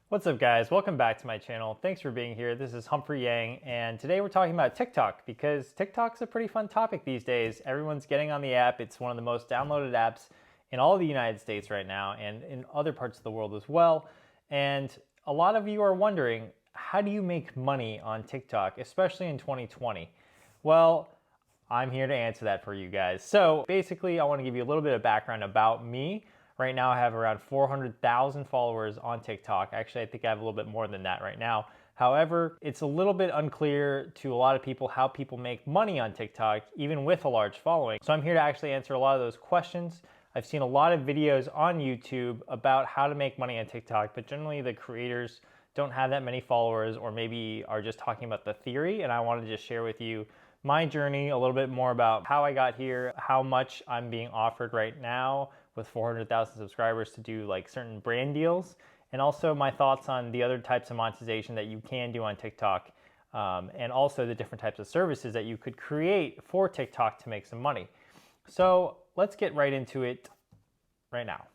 What's up guys, welcome back to my channel. Thanks for being here. This is Humphrey Yang and today we're talking about TikTok because TikTok's a pretty fun topic these days. Everyone's getting on the app. It's one of the most downloaded apps in all of the United States right now and in other parts of the world as well. And a lot of you are wondering, how do you make money on TikTok, especially in 2020? Well, I'm here to answer that for you guys. So basically I want to give you a little bit of background about me. Right now I have around 400,000 followers on TikTok. Actually, I think I have a little bit more than that right now. However, it's a little bit unclear to a lot of people how people make money on TikTok, even with a large following. So I'm here to actually answer a lot of those questions. I've seen a lot of videos on YouTube about how to make money on TikTok, but generally the creators don't have that many followers or maybe are just talking about the theory, and I want to just share with you my journey, a little bit more about how I got here, how much I'm being offered right now with 400,000 subscribers to do like certain brand deals, and also my thoughts on the other types of monetization that you can do on TikTok, and also the different types of services that you could create for TikTok to make some money. So let's get right into it right now.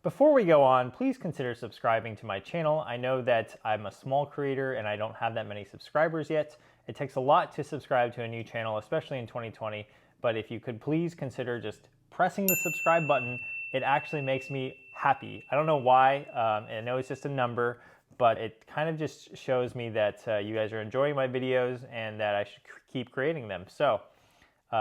Before we go on, please consider subscribing to my channel. I know that I'm a small creator and I don't have that many subscribers yet. It takes a lot to subscribe to a new channel, especially in 2020. But if you could please consider just pressing the subscribe button, it actually makes me happy. I don't know why, I know it's just a number, but it kind of just shows me that you guys are enjoying my videos and that I should keep creating them. So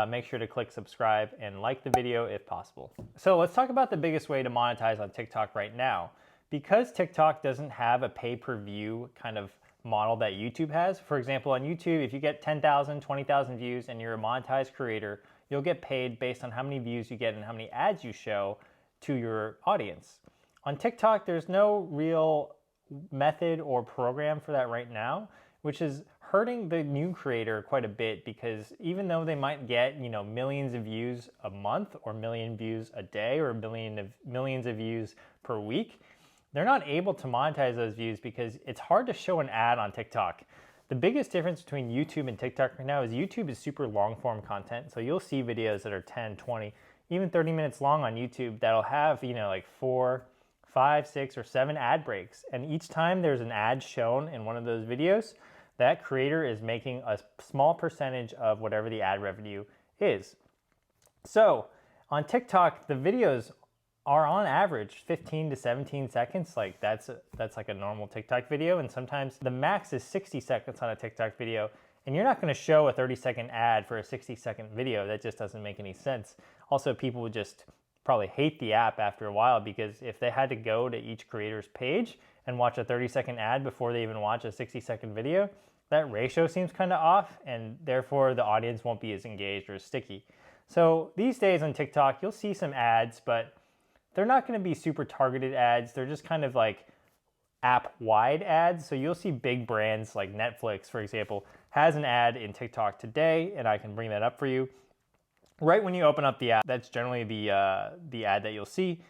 make sure to click subscribe and like the video if possible. So let's talk about the biggest way to monetize on TikTok right now. Because TikTok doesn't have a pay-per-view kind of model that YouTube has. For example, on YouTube, if you get 10,000, 20,000 views and you're a monetized creator, you'll get paid based on how many views you get and how many ads you show to your audience. On TikTok, there's no real method or program for that right now, which is hurting the new creator quite a bit because even though they might get, millions of views a month or million views a day or millions of views per week, they're not able to monetize those views because it's hard to show an ad on TikTok. The biggest difference between YouTube and TikTok right now is YouTube is super long form content. So you'll see videos that are 10, 20, even 30 minutes long on YouTube that'll have, like 4, 5, 6, or 7 ad breaks. And each time there's an ad shown in one of those videos, that creator is making a small percentage of whatever the ad revenue is. So on TikTok, the videos are on average 15 to 17 seconds. Like that's like a normal TikTok video. And sometimes the max is 60 seconds on a TikTok video. And you're not gonna show a 30-second ad for a 60-second video. That just doesn't make any sense. Also, people would just probably hate the app after a while because if they had to go to each creator's page and watch a 30-second ad before they even watch a 60-second video, that ratio seems kind of off, and therefore the audience won't be as engaged or as sticky. So these days on TikTok, you'll see some ads, but they're not going to be super targeted ads. They're just kind of like app-wide ads. So you'll see big brands like Netflix, for example, has an ad in TikTok today, and I can bring that up for you. Right when you open up the app, that's generally the ad that you'll see.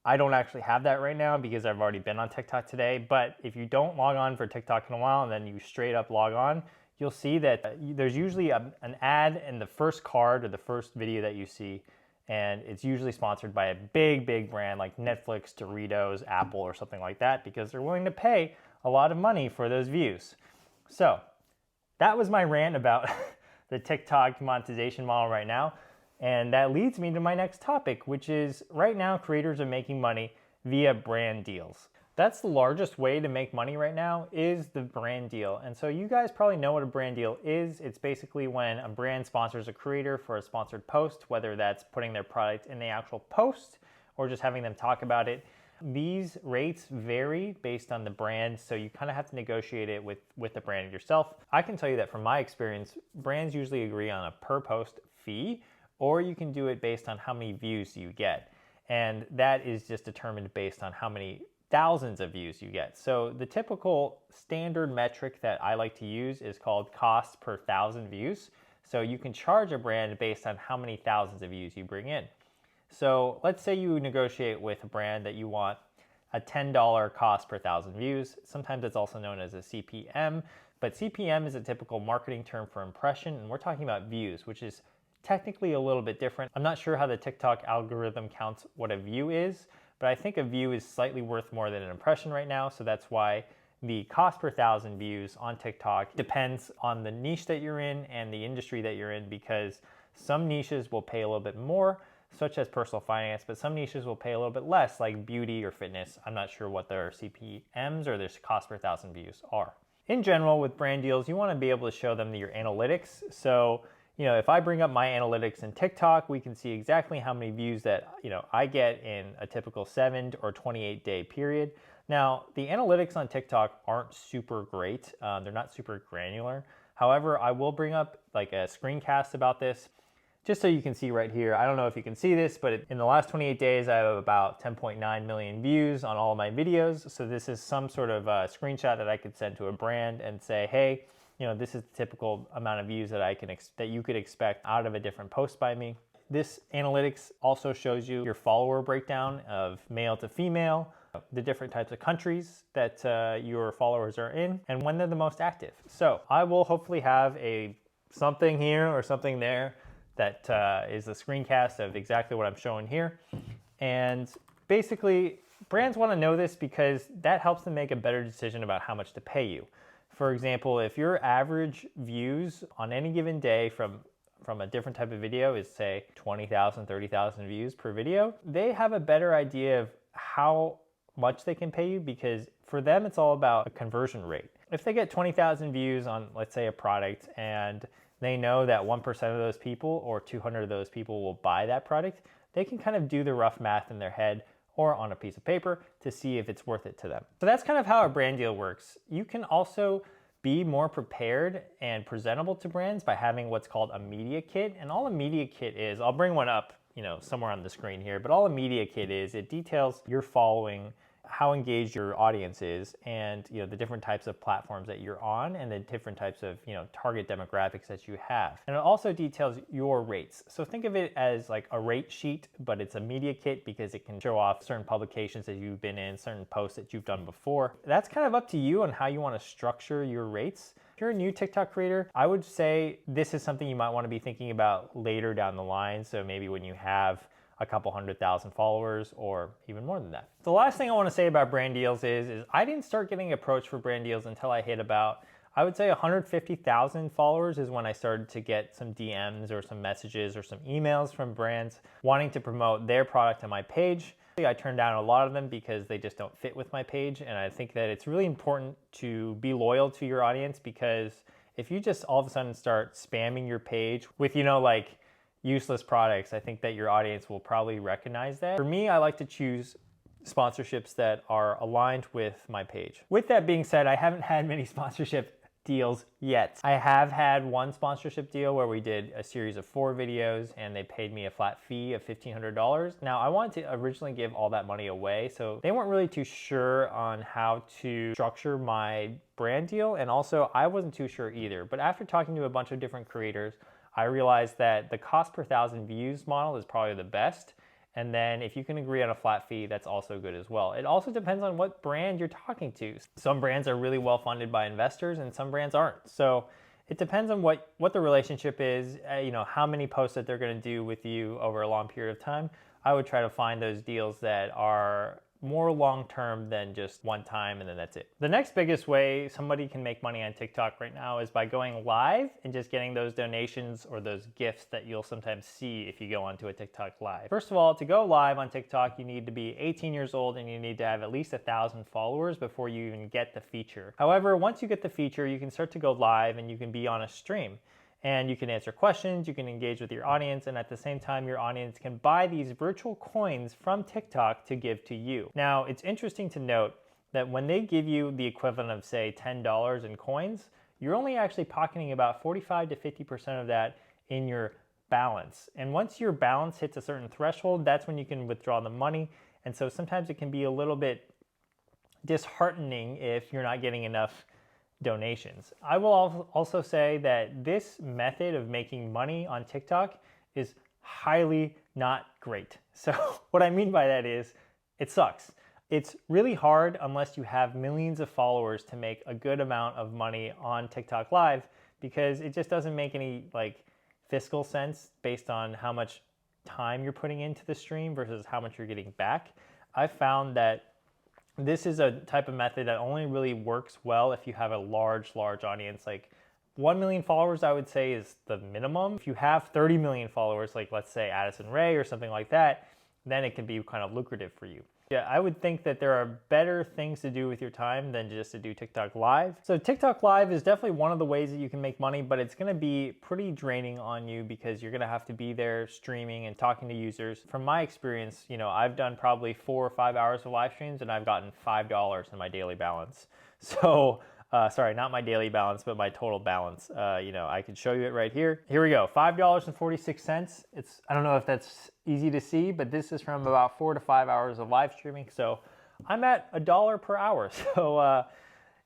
I don't actually have that right now because I've already been on TikTok today, but if you don't log on for TikTok in a while and then you straight up log on, you'll see that there's usually an ad in the first card or the first video that you see, and it's usually sponsored by a big brand like Netflix, Doritos, Apple, or something like that because they're willing to pay a lot of money for those views. So that was my rant about the TikTok monetization model right now. And that leads me to my next topic, which is right now creators are making money via brand deals. That's the largest way to make money right now is the brand deal. And so you guys probably know what a brand deal is. It's basically when a brand sponsors a creator for a sponsored post, whether that's putting their product in the actual post or just having them talk about it. These rates vary based on the brand, so you kind of have to negotiate it with the brand yourself. I can tell you that from my experience, brands usually agree on a per post fee, or you can do it based on how many views you get. And that is just determined based on how many thousands of views you get. So the typical standard metric that I like to use is called cost per 1,000 views. So you can charge a brand based on how many thousands of views you bring in. So let's say you negotiate with a brand that you want a $10 cost per 1,000 views. Sometimes it's also known as a CPM, but CPM is a typical marketing term for impression, and we're talking about views, which is technically a little bit different. I'm not sure how the TikTok algorithm counts what a view is, but I think a view is slightly worth more than an impression right now. So that's why the cost per 1,000 views on TikTok depends on the niche that you're in and the industry that you're in, because some niches will pay a little bit more, such as personal finance, but some niches will pay a little bit less, like beauty or fitness. I'm not sure what their CPMs or their cost per 1,000 views are. In general, with brand deals, you want to be able to show them your analytics. So, if I bring up my analytics in TikTok, we can see exactly how many views that, I get in a typical 7 or 28 day period. Now, the analytics on TikTok aren't super great. They're not super granular. However, I will bring up like a screencast about this just so you can see right here. I don't know if you can see this, but in the last 28 days, I have about 10.9 million views on all of my videos. So this is some sort of screenshot that I could send to a brand and say, hey, this is the typical amount of views that you could expect out of a different post by me. This analytics also shows you your follower breakdown of male to female, the different types of countries that your followers are in, and when they're the most active. So I will hopefully have something here or something there that is a screencast of exactly what I'm showing here. And basically, brands want to know this because that helps them make a better decision about how much to pay you. For example, if your average views on any given day from a different type of video is, say, 20,000, 30,000 views per video, they have a better idea of how much they can pay you, because for them, it's all about a conversion rate. If they get 20,000 views on, let's say, a product, and they know that 1% of those people or 200 of those people will buy that product, they can kind of do the rough math in their head or on a piece of paper to see if it's worth it to them. So that's kind of how a brand deal works. You can also be more prepared and presentable to brands by having what's called a media kit. And all a media kit is, I'll bring one up, somewhere on the screen here, but all a media kit is, it details your following, how engaged your audience is, and the different types of platforms that you're on, and the different types of target demographics that you have. And it also details your rates. So think of it as like a rate sheet, but it's a media kit because it can show off certain publications that you've been in, certain posts that you've done before. That's kind of up to you on how you want to structure your rates. If you're a new TikTok creator, I would say this is something you might want to be thinking about later down the line. So maybe when you have a couple 100,000 followers or even more than that. The last thing I want to say about brand deals is I didn't start getting approached for brand deals until I hit about, I would say 150,000 followers is when I started to get some DMs or some messages or some emails from brands wanting to promote their product on my page. I turned down a lot of them because they just don't fit with my page. And I think that it's really important to be loyal to your audience, because if you just all of a sudden start spamming your page with, like useless products, I think that your audience will probably recognize that. For me, I like to choose sponsorships that are aligned with my page. With that being said, I haven't had many sponsorship deals yet. I have had one sponsorship deal where we did a series of 4 videos and they paid me a flat fee of $1,500. Now, I wanted to originally give all that money away, so they weren't really too sure on how to structure my brand deal, and also I wasn't too sure either. But after talking to a bunch of different creators, I realized that the cost per 1,000 views model is probably the best. And then if you can agree on a flat fee, that's also good as well. It also depends on what brand you're talking to. Some brands are really well funded by investors and some brands aren't. So it depends on what the relationship is, how many posts that they're gonna do with you over a long period of time. I would try to find those deals that are more long-term than just one time and then that's it. The next biggest way somebody can make money on TikTok right now is by going live and just getting those donations or those gifts that you'll sometimes see if you go onto a TikTok live. First of all, to go live on TikTok, you need to be 18 years old and you need to have at least 1,000 followers before you even get the feature. However, once you get the feature, you can start to go live and you can be on a stream. And you can answer questions, you can engage with your audience, and at the same time, your audience can buy these virtual coins from TikTok to give to you. Now, it's interesting to note that when they give you the equivalent of, say, $10 in coins, you're only actually pocketing about 45 to 50% of that in your balance. And once your balance hits a certain threshold, that's when you can withdraw the money. And so sometimes it can be a little bit disheartening if you're not getting enough donations. I will also say that this method of making money on TikTok is highly not great. So what I mean by that is it sucks. It's really hard unless you have millions of followers to make a good amount of money on TikTok Live, because it just doesn't make any fiscal sense based on how much time you're putting into the stream versus how much you're getting back. I found that this is a type of method that only really works well if you have a large audience. Like 1 million followers, I would say, is the minimum. If you have 30 million followers, like let's say Addison Rae or something like that, then it can be kind of lucrative for you. Yeah, I would think that there are better things to do with your time than just to do TikTok Live. So TikTok Live is definitely one of the ways that you can make money, but it's gonna be pretty draining on you because you're gonna have to be there streaming and talking to users. From my experience, you know, I've done probably 4 or 5 hours of live streams and I've gotten $5 in my daily balance. So, sorry, not my daily balance, but my total balance. You know, I can show you it right here. Here we go, $5.46. I don't know if that's easy to see, but this is from about 4 to 5 hours of live streaming. So I'm at $1 per hour. So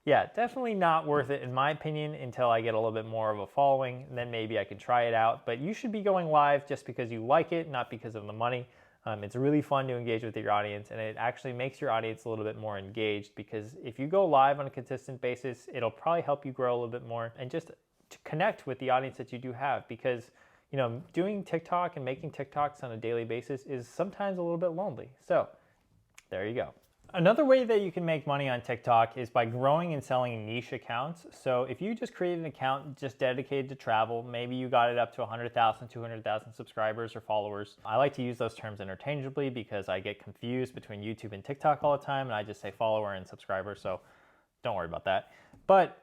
yeah, definitely not worth it in my opinion until I get a little bit more of a following, and then maybe I can try it out. But you should be going live just because you like it, not because of the money. It's really fun to engage with your audience, and it actually makes your audience a little bit more engaged, because if you go live on a consistent basis, it'll probably help you grow a little bit more and just to connect with the audience that you do have. Because, you know, doing TikTok and making TikToks on a daily basis is sometimes a little bit lonely. So there you go. Another way that you can make money on TikTok is by growing and selling niche accounts. So if you just create an account just dedicated to travel, maybe you got it up to 100,000, 200,000 subscribers or followers. I like to use those terms interchangeably because I get confused between YouTube and TikTok all the time, and I just say follower and subscriber, so don't worry about that. But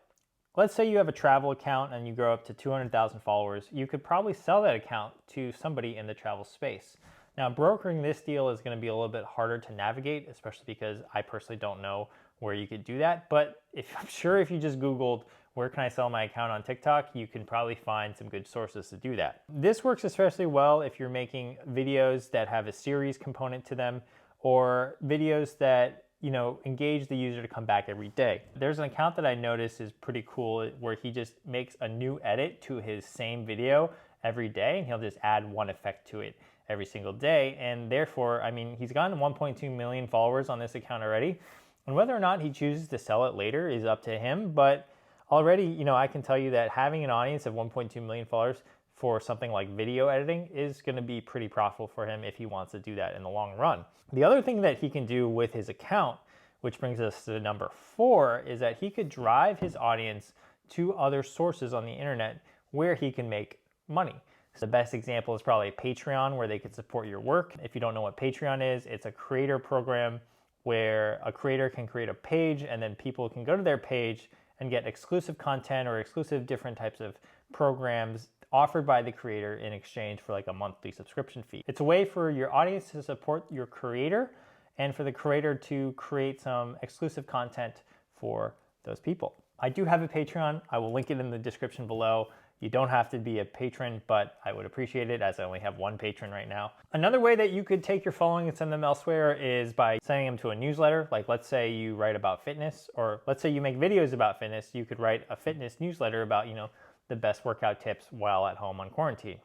let's say you have a travel account and you grow up to 200,000 followers. You could probably sell that account to somebody in the travel space. Now, brokering this deal is going to be a little bit harder to navigate, especially because I personally don't know where you could do that. But I'm sure if you just Googled, where can I sell my account on TikTok, you can probably find some good sources to do that. This works especially well if you're making videos that have a series component to them, or videos that, you know, engage the user to come back every day. There's an account that I noticed is pretty cool where he just makes a new edit to his same video every day, and he'll just add one effect to it every single day. And therefore, I mean, he's gotten 1.2 million followers on this account already. And whether or not he chooses to sell it later is up to him. But already, you know, I can tell you that having an audience of 1.2 million followers for something like video editing is going to be pretty profitable for him if he wants to do that in the long run. The other thing that he can do with his account, which brings us to number 4, is that he could drive his audience to other sources on the internet where he can make money. So the best example is probably Patreon, where they could support your work. If you don't know what Patreon is, it's a creator program where a creator can create a page and then people can go to their page and get exclusive content or exclusive different types of programs offered by the creator in exchange for like a monthly subscription fee. It's a way for your audience to support your creator and for the creator to create some exclusive content for those people. I do have a Patreon. I will link it in the description below. You don't have to be a patron, but I would appreciate it as I only have one patron right now. Another way that you could take your following and send them elsewhere is by sending them to a newsletter. Like let's say you write about fitness, or let's say you make videos about fitness, you could write a fitness newsletter about, you know, the best workout tips while at home on quarantine.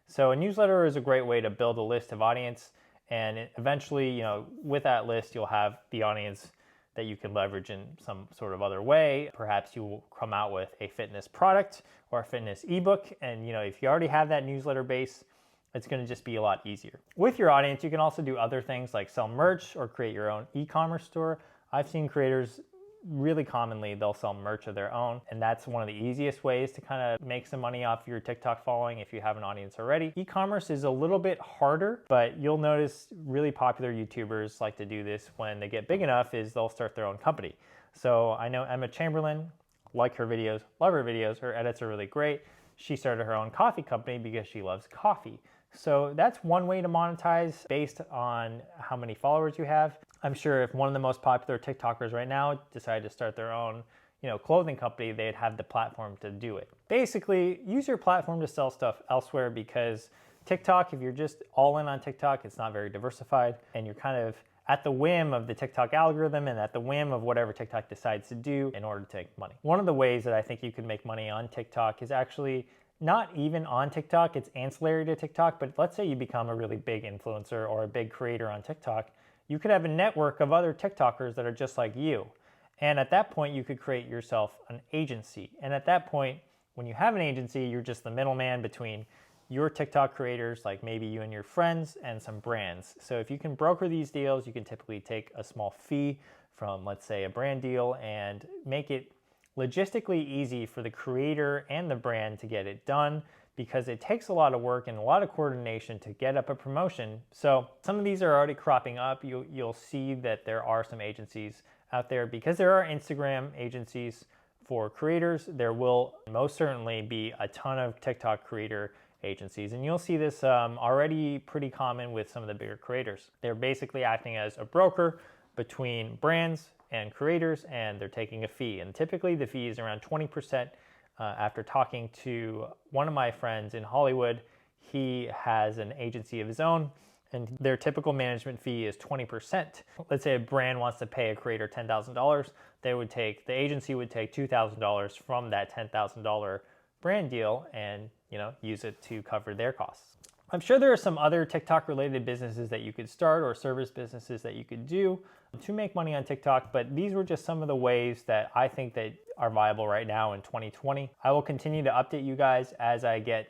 So a newsletter is a great way to build a list of audience, and eventually, you know, with that list, you'll have the audience that you can leverage in some sort of other way. Perhaps you will come out with a fitness product or a fitness ebook. And, you know, if you already have that newsletter base, it's going to just be a lot easier. With your audience, you can also do other things like sell merch or create your own e-commerce store. I've seen creators really commonly, they'll sell merch of their own. And that's one of the easiest ways to kind of make some money off your TikTok following if you have an audience already. E-commerce is a little bit harder, but you'll notice really popular YouTubers like to do this when they get big enough is they'll start their own company. So I know Emma Chamberlain, like her videos, love her videos, her edits are really great. She started her own coffee company because she loves coffee. So that's one way to monetize based on how many followers you have. I'm sure if one of the most popular TikTokers right now decided to start their own, you know, clothing company, they'd have the platform to do it. Basically, use your platform to sell stuff elsewhere, because TikTok, if you're just all in on TikTok, it's not very diversified, and you're kind of at the whim of the TikTok algorithm and at the whim of whatever TikTok decides to do in order to make money. One of the ways that I think you can make money on TikTok is actually not even on TikTok, it's ancillary to TikTok, but let's say you become a really big influencer or a big creator on TikTok, you could have a network of other TikTokers that are just like you. And at that point, you could create yourself an agency. And at that point, when you have an agency, you're just the middleman between your TikTok creators, like maybe you and your friends, and some brands. So if you can broker these deals, you can typically take a small fee from, let's say, a brand deal and make it logistically easy for the creator and the brand to get it done, because it takes a lot of work and a lot of coordination to get up a promotion. So some of these are already cropping up. You'll see that there are some agencies out there. Because there are Instagram agencies for creators, there will most certainly be a ton of TikTok creator agencies. And you'll see this already pretty common with some of the bigger creators. They're basically acting as a broker between brands and creators, and they're taking a fee. And typically the fee is around 20%. After talking to one of my friends in Hollywood, he has an agency of his own, and their typical management fee is 20%. Let's say a brand wants to pay a creator $10,000, the agency would take $2,000 from that $10,000 brand deal and use it to cover their costs. I'm sure there are some other TikTok related businesses that you could start, or service businesses that you could do to make money on TikTok, but these were just some of the ways that I think that are viable right now in 2020. I will continue to update you guys as I get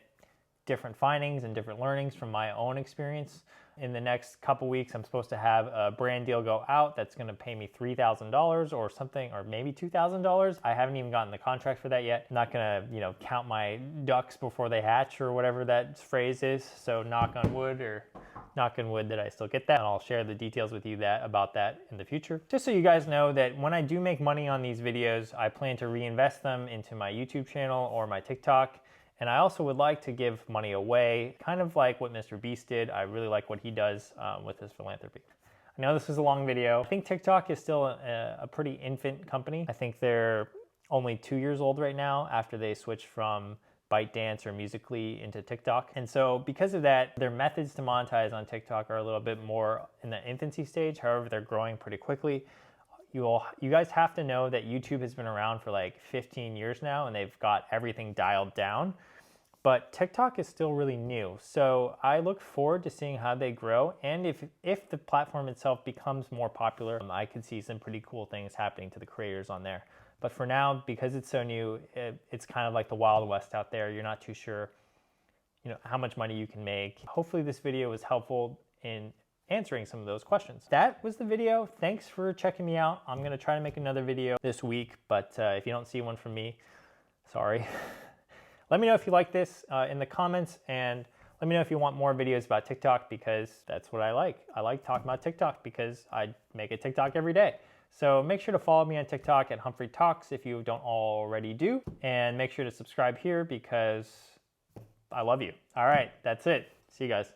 different findings and different learnings from my own experience. In the next couple weeks, I'm supposed to have a brand deal go out that's going to pay me $3,000 or something, or maybe $2,000. I haven't even gotten the contract for that yet. I'm not going to, count my ducks before they hatch, or whatever that phrase is. So knock on wood that I still get that, and I'll share the details with you about that in the future. Just so you guys know that when I do make money on these videos, I plan to reinvest them into my YouTube channel or my TikTok. And I also would like to give money away, kind of like what Mr. Beast did. I really like what he does with his philanthropy. I know this is a long video. I think TikTok is still a pretty infant company. I think they're only 2 years old right now, after they switched from ByteDance or Musical.ly into TikTok. And so because of that, their methods to monetize on TikTok are a little bit more in the infancy stage. However, they're growing pretty quickly. You guys have to know that YouTube has been around for like 15 years now, and they've got everything dialed down. But TikTok is still really new. So I look forward to seeing how they grow. And if the platform itself becomes more popular, I could see some pretty cool things happening to the creators on there. But for now, because it's so new, it's kind of like the Wild West out there. You're not too sure, how much money you can make. Hopefully this video was helpful in answering some of those questions. That was the video. Thanks for checking me out. I'm gonna try to make another video this week, but if you don't see one from me, sorry. Let me know if you like this in the comments, and let me know if you want more videos about TikTok, because that's what I like. I like talking about TikTok because I make a TikTok every day. So make sure to follow me on TikTok at Humphrey Talks if you don't already do, and make sure to subscribe here because I love you. All right, that's it. See you guys.